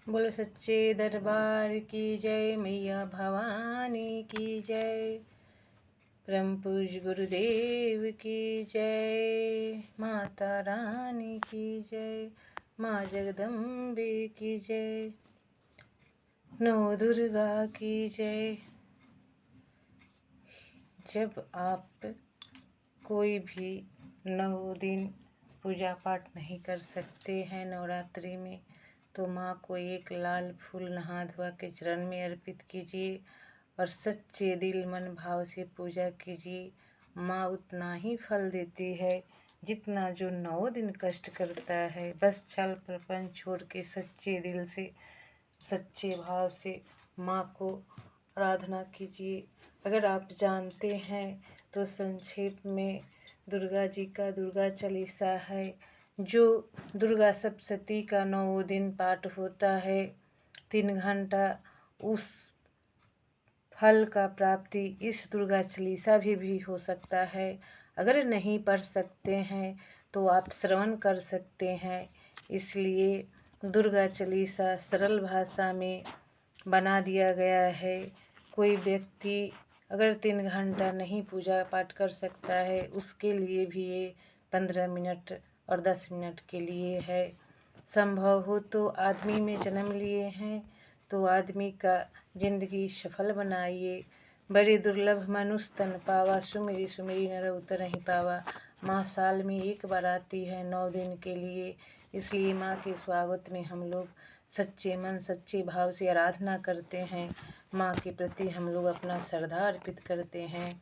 बोलो सच्चे दरबार की जय, मैया भवानी की जय, परम पूज्य गुरुदेव की जय, माता रानी की जय, माँ जगदम्बे की जय, नौ दुर्गा की जय। जब आप कोई भी 9 दिन पूजा पाठ नहीं कर सकते हैं नवरात्रि में, तो माँ को एक लाल फूल नहा धोआ के चरण में अर्पित कीजिए और सच्चे दिल मन भाव से पूजा कीजिए। माँ उतना ही फल देती है जितना जो 9 दिन कष्ट करता है। बस छल प्रपंच छोड़ के सच्चे दिल से, सच्चे भाव से माँ को आराधना कीजिए। अगर आप जानते हैं तो संक्षेप में दुर्गा जी का दुर्गा चालीसा है, जो दुर्गा सप्तशती का 9 दिन पाठ होता है। 3 घंटा उस फल का प्राप्ति इस दुर्गा चालीसा भी हो सकता है। अगर नहीं पढ़ सकते हैं तो आप श्रवण कर सकते हैं। इसलिए दुर्गा चालीसा सरल भाषा में बना दिया गया है। कोई व्यक्ति अगर 3 घंटा नहीं पूजा पाठ कर सकता है, उसके लिए भी ये 15 मिनट और 10 मिनट के लिए है। संभव हो तो आदमी में जन्म लिए हैं तो आदमी का जिंदगी सफल बनाइए। बड़ी दुर्लभ मनुष्य तन पावा, सुमिरी सुमिरी नर उतर नहीं पावा। माँ साल में एक बार आती है 9 दिन के लिए। इसलिए माँ के स्वागत में हम लोग सच्चे मन सच्चे भाव से आराधना करते हैं। माँ के प्रति हम लोग अपना श्रद्धा अर्पित करते हैं।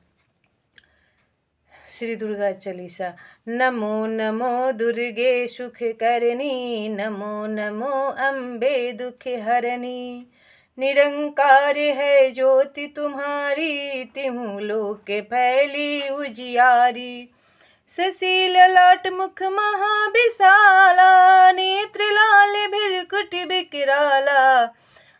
श्री दुर्गा चालीसा। नमो नमो दुर्गे सुख करनी, नमो नमो अम्बे दुख हरनी। निरंकार है ज्योति तुम्हारी, तिहु लोक फैली उजियारी। ससील लाट मुख महाविशाला, नेत्र लाल भृकुट विकराला।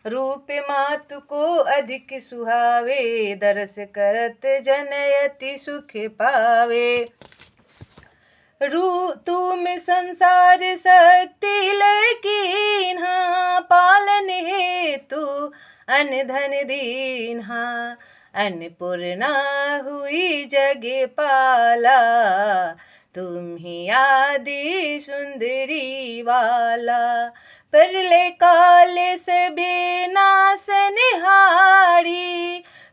रूप मातु को अधिक सुहावे, दरस करत जनयति सुख पावे। तुम संसार शक्ति लकीन्हा, पालन हेतु अन धन दीन्हा। अन्नपूर्णा हुई जग पाला, तुम ही आदि सुंदरी वाला। प्रलय काल सबे नाशनहारी,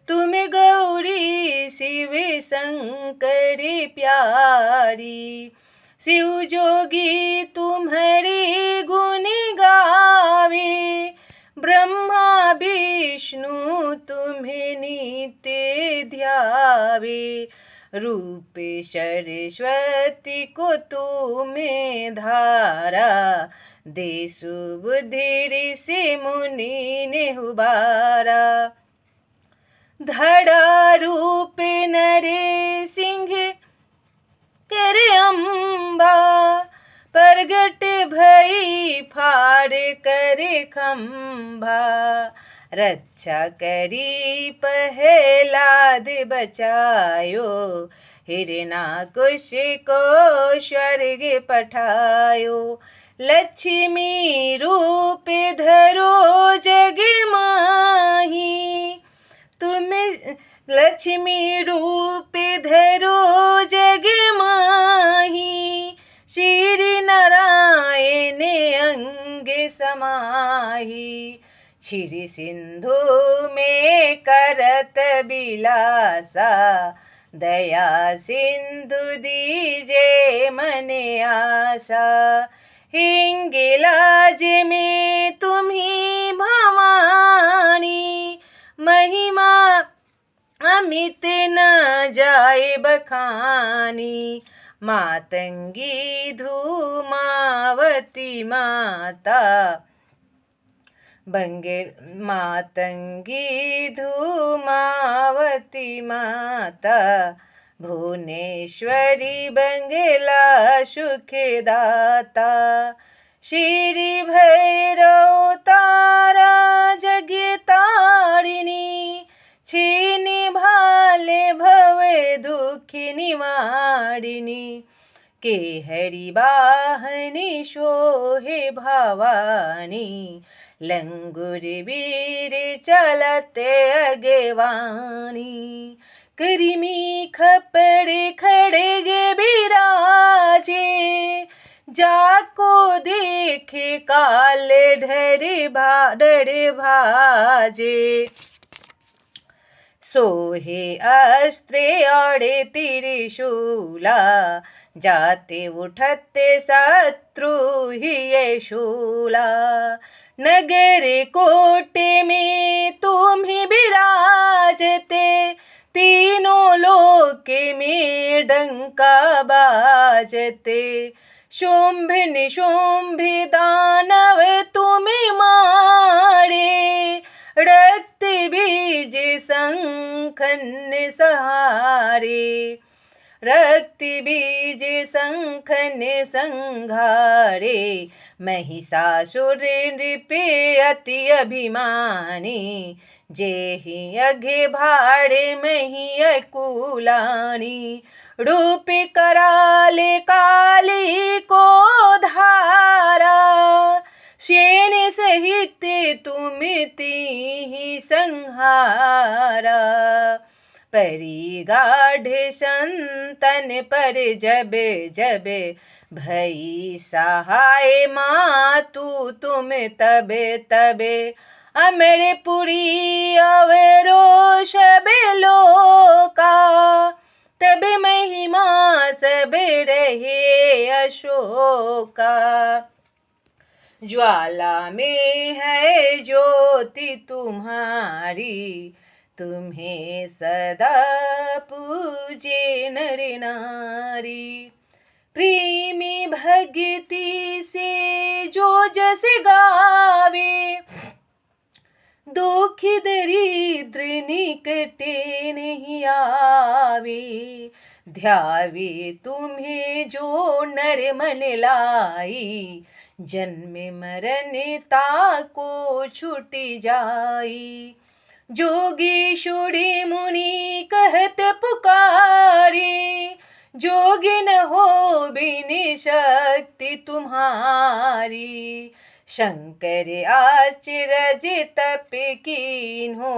तुम गौरी शिव शंकर प्यारी। शिव जोगी तुम्हारी गुण गावे, ब्रह्मा विष्णु तुम्हें नित्य ध्यावे। रूप सरस्वती को तुम्हें धारा, देशु बुद्धि ऋषि मुनि ने उबारा। धड़ा रूप नरे सिंह कर अम्बा, प्रगट भई फाड़ कर खम्भा। रक्षा करी प्रहलाद बचायो, हिरणाकुश को स्वर्ग पठायो। लक्ष्मी रूप धरो जग माही, तुम लक्ष्मी रूप धरो जग माही। श्री नारायण अंग समाही, क्षीर सिंधु में करत बिलासा। दया सिंधु दीजे मन आशा, हिंगलाज में तुम्ही भवानी। महिमा अमित न जाए बखानी, मातंगी धूमावती माता। मातंगी धूमावती माता, भुवनेश्वरी बंगला सुखदाता। श्री भैरव तारा जगतारिणी, छीनि भाले भव दुख निवारिणी। के हरि वाहनी शोहे भवानी, लंगुर वीर चलते अगवानी, करीमी खपड़े खड़गे बिराजे, जाको देखे काले डरे भाजे, सोहे अस्त्रे औड़े त्रिशूला, जाते उठते शत्रु ही ये शूला, नगर कोटे में तुम ही विराजते, तीनों लोक में डंका बाजते, शुंभ निशुंभ दानव तुम्हें मारे, रक्त बीज शंखन सहारे, रक्त बीज शंखन संघारे, महिषासुर नृपे अति अभिमानी, जेहि अघे भाड़े मही अकुलानी, रूप कराले काली को धारा, सेन सहित तुम तिहि संहारा, परी गाढ़ संतन पर जब जब, भई सहाय मातु तुम तब तब, अमरपुरी अवरोष लोका, तब महिमा सब रहे अशोका, ज्वाला में है ज्योति तुम्हारी, तुम्हें सदा पूजे नर नारी, प्रेमी भक्ति से जो जस गावे, दुखी दरिद्र निकटे नहीं आवे, ध्यावे तुम्हें जो नर मन लाई, जन्म मरण ताको छूट जाई, जोगीशुरी मुनि कहत पुकारे, जोगी न हो बिन शक्ति तुम्हारी, शंकर आचरज तप कीन्हो,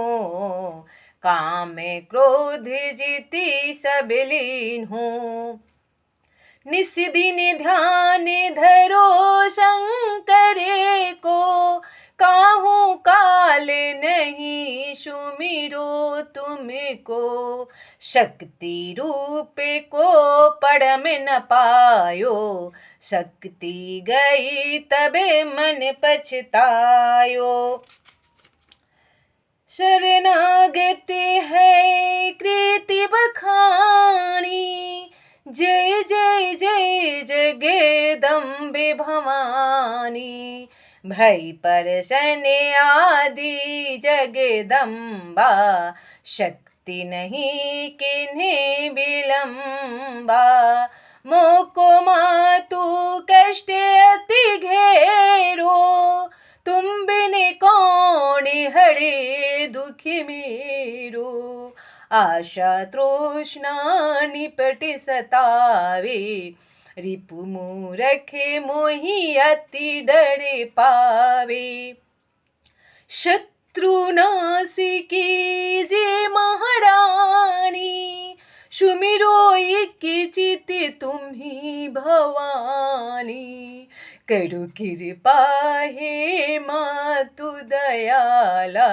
काम क्रोध जीति सब लीन्हो, निस दिन ध्यान धरो शंकर को, काहू काल नहीं सुमिरो तुमको, शक्ति रूप को परम न पायो, शक्ति गई तबे मन पछतायो, शरणागत है कृति बखानी, जय जय जय जगदम्बे भवानी, भई परसन आदि जगदम्बा, शक्ति नहीं किन्हीं विलंबा, मोको मातु कष्ट अति घेरो, तुम बिन कौन हरे दुख मेरो, आशा तृष्णा निपट सतावे, रिपु मूरख मोहि अति डर पावे, शत्रु नासी कीजे महारानी, सुमिरो एक चित तुम्ही भवानी, करो कृपा हे मातु दयाला,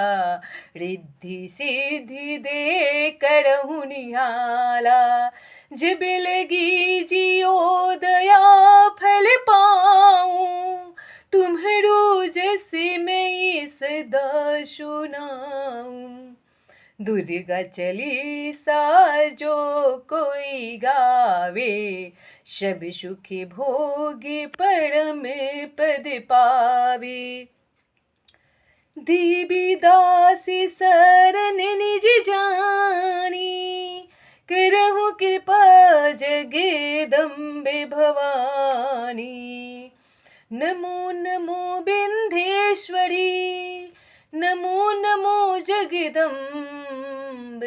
रिद्धि सिद्धि दे करहु निहाला, जब लगी जियो दया फल पाऊं, तुम्हारो जैसे मैं सदा सुनाऊं, दुर्गा चालीसा जो कोई गावे, सब सुखी भोगी परम पद पावे, देवी दासी शरण निज जानी, करहु कृपा जगदम्बे भवानी, नमो नमो विंध्येश्वरी, नमो नमो जगदम्ब,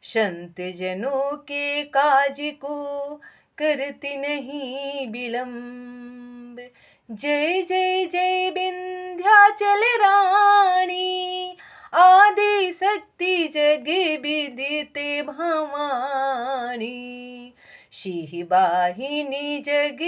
संत जनों के काज को करती नहीं विलम्ब। जय जय जय विंध्याचल रानी, आदि शक्ति जग विदिते भवानी। शिववाहिनी जग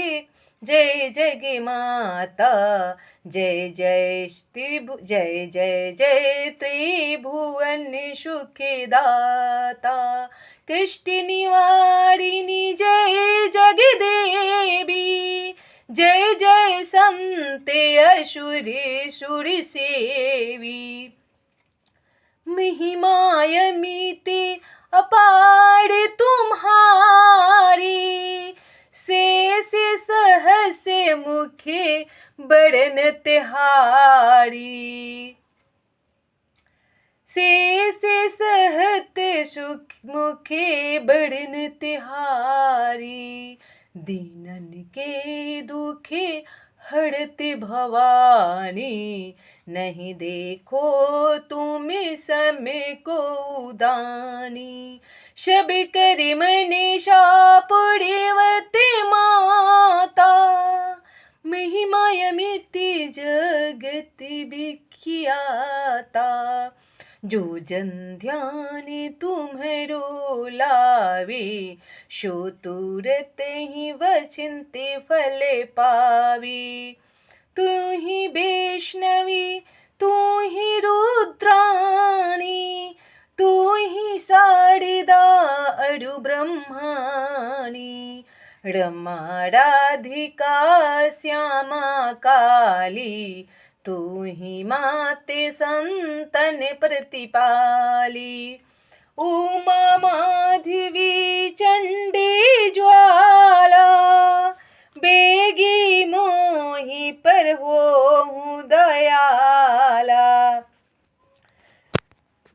जय जग माता, जय जय जय जय जय त्रिभुवन सुखदाता। कष्ट निवारिणी जय जगदेवी, जय जय संत असुर सुर सेवी। महिमा अमित अपार तुम्हारी, शेष सहस मुखे बड़न तिहारी। शेष सहत सुख मुखे बड़न तिहारी। दीनन के दुखे हरति भवानी, नहीं देखो तुम समय को उदानी। शब कर मनीषा पुण्यवती माता, महिमा अमित जगत विख्याता। जो जन ध्यान तुम्हरो लावे, सो तुरत ही वचिन्ते फल पावे। तू ही वैष्णवी तू ही रुद्राणी, तू ही शारदा अरु ब्रह्माणी। रमा राधिका श्यामा काली, तू ही माते संतन प्रतिपाली। उमा माधवी चंडी ज्वाला, बेगी मोहि पर हो दयाला।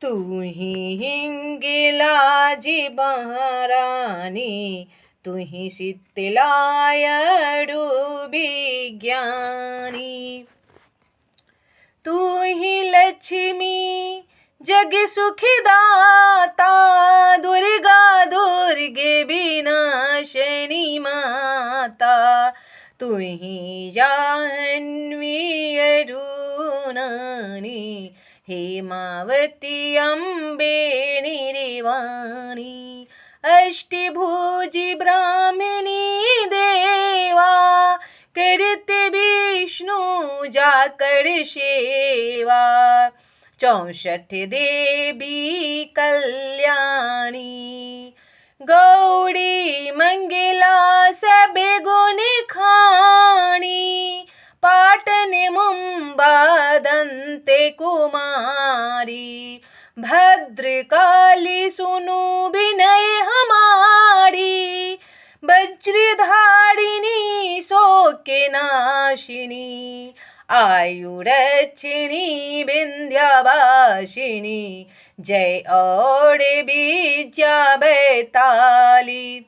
तू ही हिंगलाजी महारानी, तू ही शीतलायडु विज्ञानी। तू ही लक्ष्मी जग सुखदाता, दुर्गा दुर्गे विनाशिनी माता। तू ही जाह्नवी अरुणानी, हेमावती अम्बे निर्वाणी। अष्टभुजी ब्राह्मणी देवा, करते विष्णु जाकर सेवा। 64 देवी कल्याणी, गौड़ी मंगला सब गुण खानी। पाटन मुंबा दंते कुमारी, भद्रकाली सुनु विनय हमारी। वज्रधारिणी शोक नाशिनी, आयुरक्षिणी विंध्यवासिनी। जय और विद्या बैताली,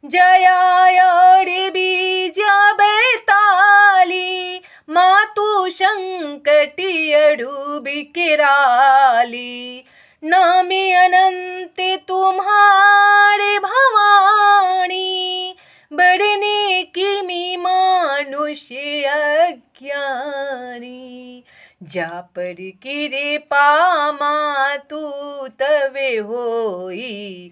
जया और विद्या बैताली। मातु संकटी अड़ु बिकराली, नाम अनंत तुम्हारे भवानी। बढ़ने की मी मानुष्य अज्ञानी, जा पर कृपा मातु तवे होई।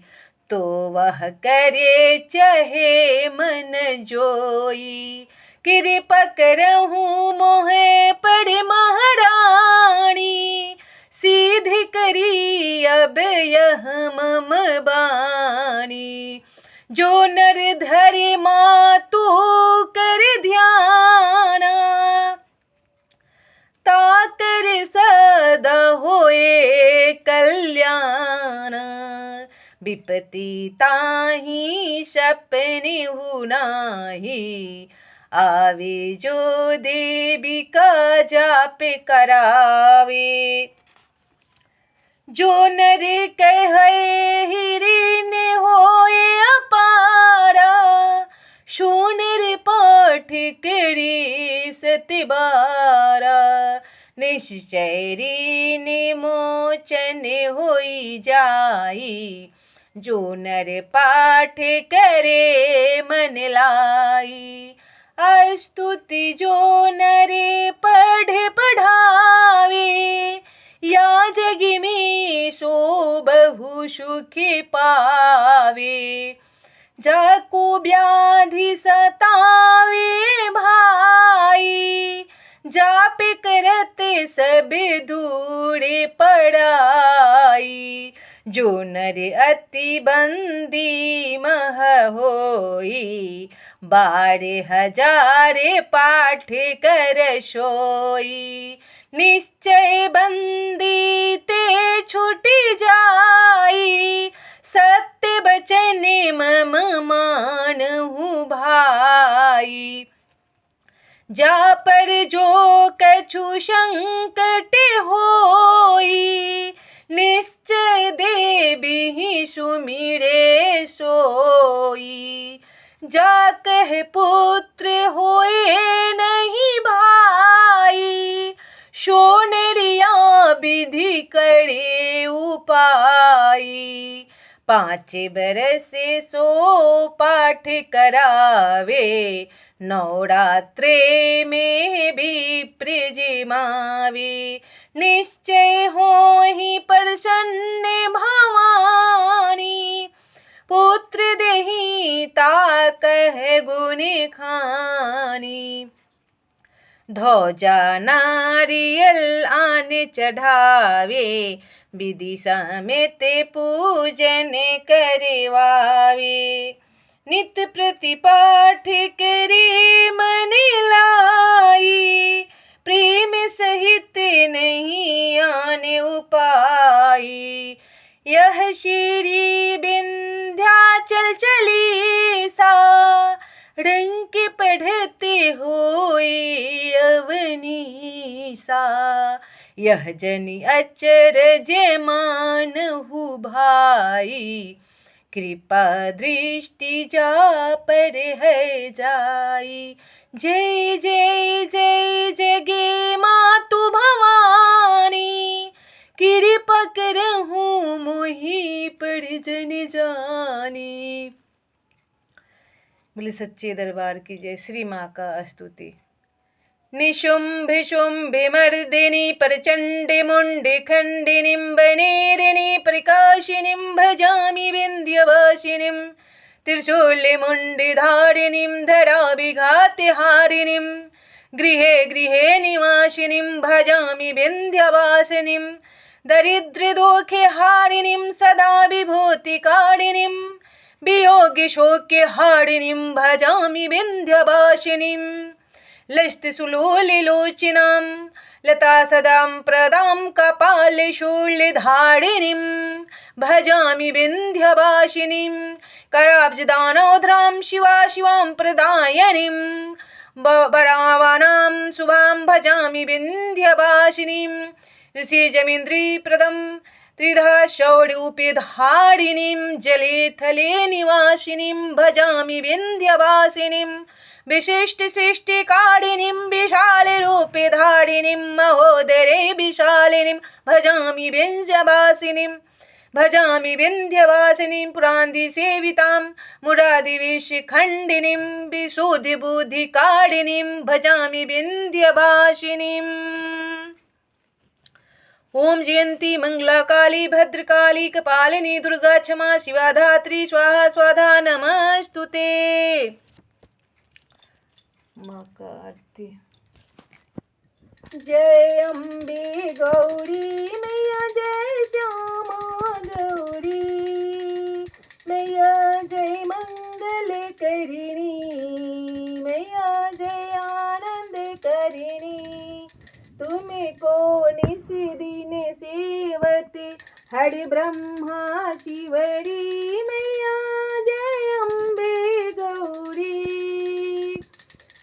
तो वह करे चहे मन जोई, कृपा करहूँ मोहे पर महारानी। सीध करी अब यह मम बानी, जो नर धरे मातु कर ध्याना। ताकर सदा होए कल्याण, विपत्ति ताहि सपने हुनाहि। आवे जो देवी का जाप करावे, जो नर कहे हिरिन होए अपारा। शूनर पाठ करी सतबारा, निश्चय ऋण मोचन होई जाई। जो नर पाठ करे मन लाई। स्तुति जो नरे पढ़े पढ़ावे, या जग में सो बहु सुख पावे। जाको व्याधि सतावे भाई, जापे करते सब दूरे पड़ाई। जो नर अति बंदी मह होई, 12,000 पाठ कर सोई। निश्चय बंदी ते छूट जाई, सत्य बचन मम मानहु भाई। जा पर जो कछु संकट होई, निश्चय देबहि सुमिरे सोई। जा कह पुत्र होए नहीं भाई, सो नरिया विधि करे उपाई। 5 बरस सो पाठ करावे, नवरात्रे में भी प्रिजमावे। निश्चय होहि प्रसन्न भवानी, पुत्र देहि ताकह गुण खानी। ध्वजा नारियल आन चढ़ावे, विधि समेत पूजन करवावे। नित प्रति पाठ करे मन लाई, प्रेम सहित नहीं आने उपाई। यह श्री विंध्याचल चालीसा, रंग पढ़ते होए अवनीसा। यह जनि अचरज मानहु भाई, कृपा दृष्टि जा पर है जाई। जय जय जय जगे मातु भवानी, कृपा करहु मोहि पढ़ जन जानी। बोले सच्चे दरबार की जय। श्री माँ का स्तुति। निशुंभ शुंभ मर्दिनी प्रचंड मुंड खंडिनीं वनेरिणी प्रकाशिनीं भजामि विंध्यवासिनीं। त्रिशूलमुण्डधारिणीं धराभिघातहारिणीं, गृहे गृहे निवासिनीं भजामि विंध्यवासिनीं। दरिद्रदुःखहारिणीं सदा विभूतिकारिणीं, वियोगशोकहारिणीं भजामि विंध्यवासिनीं। लसत्सुलोलिलोचनां लता सदां प्रदां कपालशूलधारिणीं भजामि विंध्यवासिनीं। कराब्जदानोद्रां शिवा शिवां प्रदायनीं, वरावानां शुभां भजामि विंध्यवासिनीं। ऋषिजमीन्द्रिप्रदं त्रिधा शौर्योपधारिणीं, जले थले निवासिनीं भजामि विंध्यवासिनीं। विशिष्ट सृष्टिकारिणीं विशालरूपधारिणीं, महोदरे विशालिनीं भजामि विंध्यवासिनीं। भजामि विंध्यवासिनीं पुरान्दिसेवितां, मुरादिविषखण्डिनीं विशुद्धिबुद्धिकारिणीं भजामि विंध्यवासिनीम्। ओम जयंती मंगला काली भद्रकाली कपालिनी दुर्गा क्षमा शिवा धात्री स्वाहा स्वाधा नमस्तुते। माँ का आरती। जय अम्बे गौरी मैया, जय श्यामा गौरी मैया, जय मंगल करिणी मैया, जय आनंद करिणी। तुम्हें को निस दिन सेवत हरि ब्रह्मा शिवरी मैया, जय अम्बे गौरी।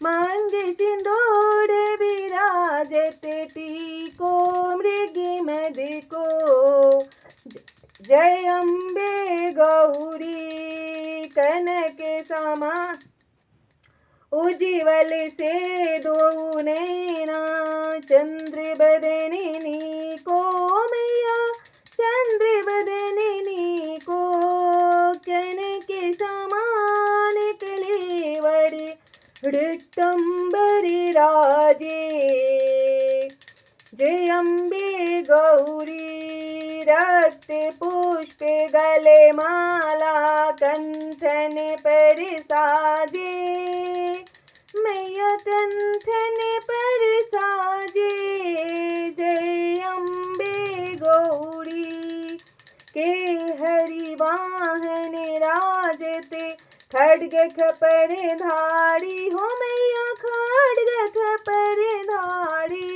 मांग सिंदूर विराजत टीको मृग मद को, जय अम्बे गौरी। कनक समा उज्ज्वल से दो नैना, चंद्र बदनिनी को मैया, चंद्र बदनिनी को। अम्बे गौरी रक्त पुष्प गले माला कंठन पर साजे मैया कंठन पर साजे जय अम्बे गौरी के हरि वाहन राजते खड्ग खपर धारी हो मैया खड्ग खपर धारी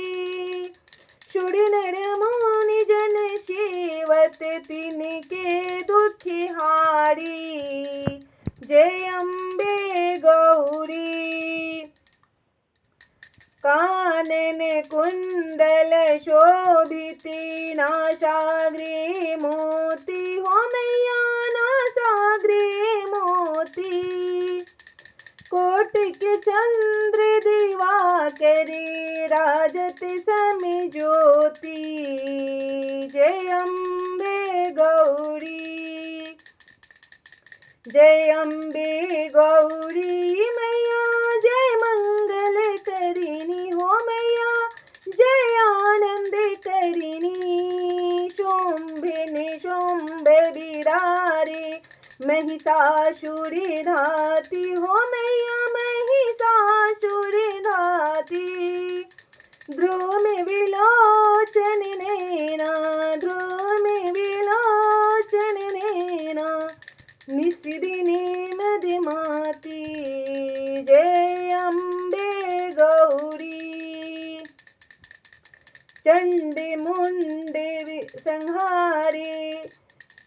शुर नर मुनि जन सेवत तिनके दुखिहारी जय अम्बे गौरी कानन कुंडल शोभिती नासाग्रे मोती हो मैया नासाग्रे मोती कोटिक चंद्र दिवाकरे राजत सम ज्योति जय अम्बे गौरी जय अम्बे गौरी मैया जय मंगल करिणी हो मैया जय आनंद करिणी शोम्भिनी शोम्भ बिरारे महिषासुर धाती हो मैया महिषासुर धाती ध्रुव विलोचन नैना ध्रुव विलोचन नैना निशिदिनी मदिमाती जय अम्बे गौरी चंड मुंड संहारे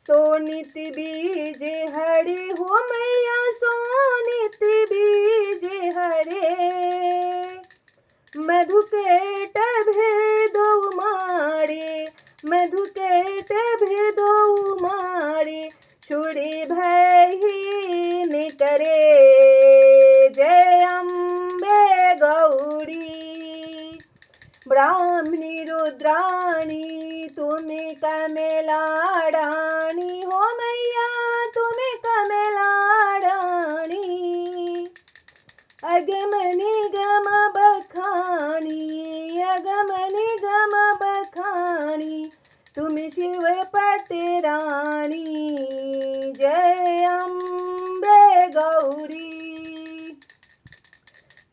सोनित बीज हरे हो मैया सोनित बीज हरे मधुकेट भेदो मारे मधुकेट भेदो मारे छुड़ी भयहीन करे जय अम्बे गौरी ब्राह्मणी रुद्राणी तुम्हें कमलारानी हो मैया तुम्हें कमलारानी अगम निगम बखानी अगम निगम बखानी तुम शिव पटरानी जय अम्बे गौरी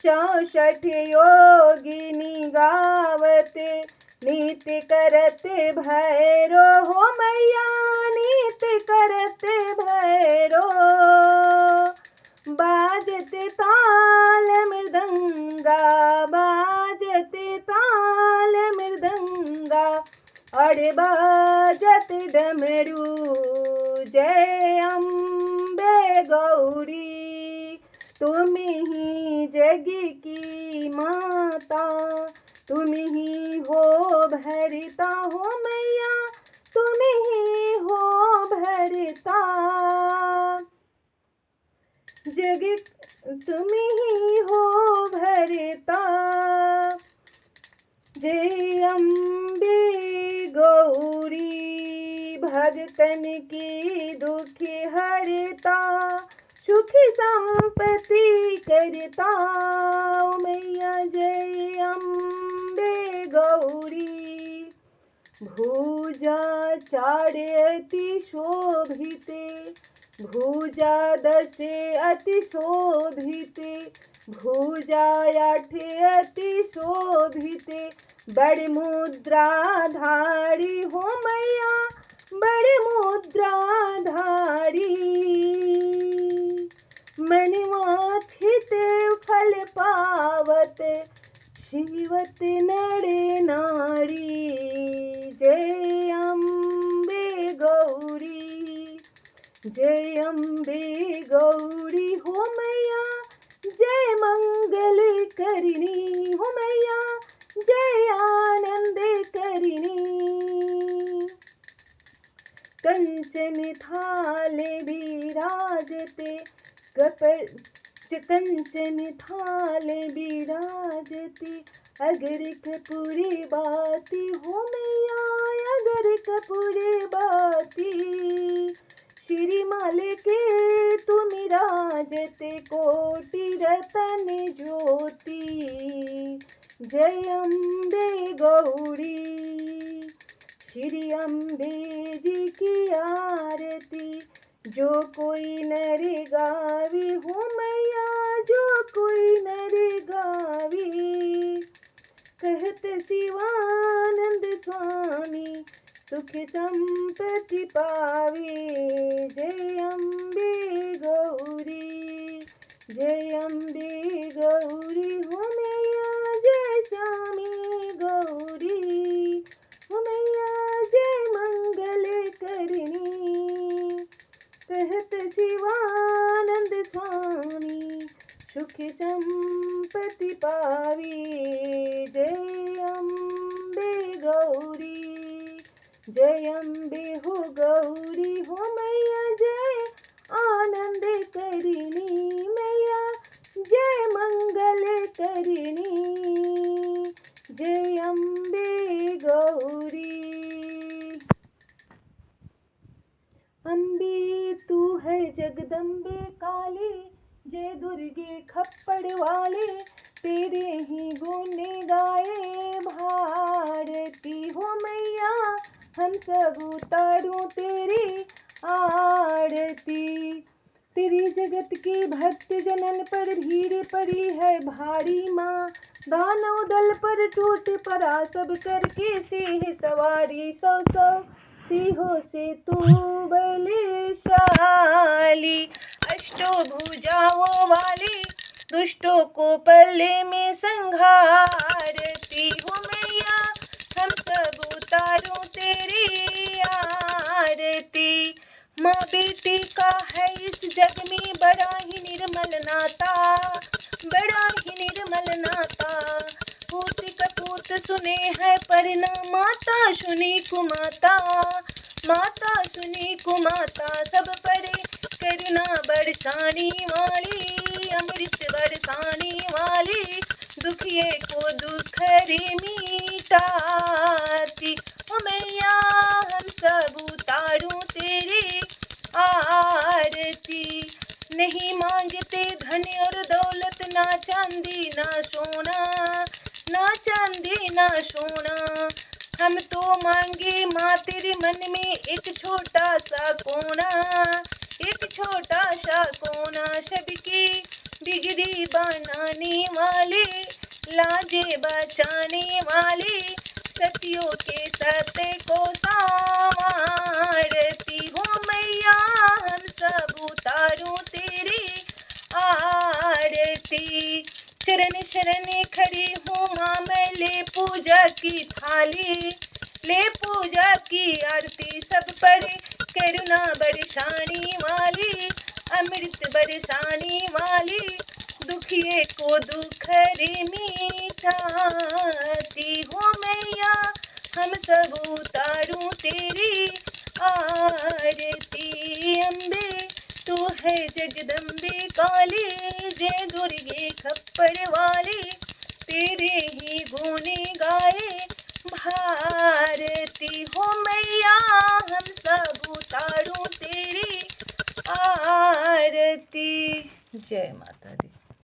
64 योगिनी गावते नित्य करते भैरो हो मैया नित्य करते भैरो बाजते ताल मृदंगा बाजते ताल मृदंगा और बाजत डमरू जय अम्बे गौरी तुम ही जग की माता तुम ही हो भरता हो मैया तुम ही हो भरता जग तुम ही हो भरता जय अम्बे गौरी भगतन की दुख हरता सुखी संपत्ति करता मैया जय अम्बे गौरी भुजा चारे अति शोभिते भुजा दशे अति शोभिते भुजा आठे अति शोभिते बड़ मुद्रा धारी हो मैया बड़ मुद्रा धारी मनवाथित फल पावत शिवत नरे नारी जय अम्बे गौरी जय अम्बे गौरी हो मैया जय मंगल करिणी हो मैया जय आनंद करिणी कंचन थाल विराजते कंचन थाल विराजते अगर कपूरी बाती हो मैया अगर कपूरी बाती श्रीमाल के तुम राजते कोटि रतन ज्योति जय अम्बे गौरी। श्री अम्बे जी की आरती जो कोई नर गावी हो मैया, जो कोई नर गावी। कहत शिवानंद स्वामी सुख संपत्ति पावे। जय अम्बे गौरी, जय अम्बे गौरी हो मैया, जय श्यामी गौरी हो मैया, जय मंगल करनी। कहत शिवानंद स्वामी सुख संपत्ति पावी। जय अम्बे गौरी, जय अम्बे हो गौरी हो मैया, जय आनंद करिणी मैया, जय मंगल करिणी। जय अम्बे गौरी। अम्बे तू है जगदम्बे काली, जय दुर्गे खप्पड़ वाले, तेरे ही गुण गाए भारती हो मैया, हम सब उतारूं तेरी आरती। तेरी जगत की भक्त जनन पर भीड़ पड़ी है भारी माँ, दानव दल पर टूट पड़ा सब करके सिंह सवारी। सौ सौ सिंहों से तू बलशाली, अष्टों भुजाओं वाली, दुष्टों को पल्ले में संघारती हो मैया, हम सब उतारूं तेरी आरती। माँ बेटी का है इस जग में बड़ा ही निर्मल नाता, बड़ा ही निर्मल नाता। पूत कपूत सुने है पर न माता सुनी कुमाता, माता सुनी कुमाता। सब पर करुणा बरसाने वाली, अमृत बरसाने वाली, दुखिए को दुख रे मिटाती ओ मैया, हम सब उतारूं तेरी आरती। नहीं मांगते धन और दौलत, ना चांदी ना सोना, ना चांदी ना सोना। हम तो मांगे माँ तेरे मन में एक छोटा सा कोना, एक छोटा सा कोना। सबकी बिगड़ी बनाने वाले, लाजे बचाने वाले, सतियों के सत्य को संवारती हो मैया, हम सब उतारूं तेरी आरती। चरण शरण खड़ी हूँ माँ मैं, ले पूजा की थाली, ले पूजा की आरती। सब पर करुणा बरसाने वाली, अमृत बरसाने वाली, दुखिए को दुख रे मिटाती हो मैया, हम सब उतारूं तेरी आरती। अम्बे तू है जगदम्बे काली, जय दुर्गे खप्पड़ वाली, तेरे ही गुण गाए भारती हो मैया, हम सब उतारूं तेरी आरती। जय माता दी।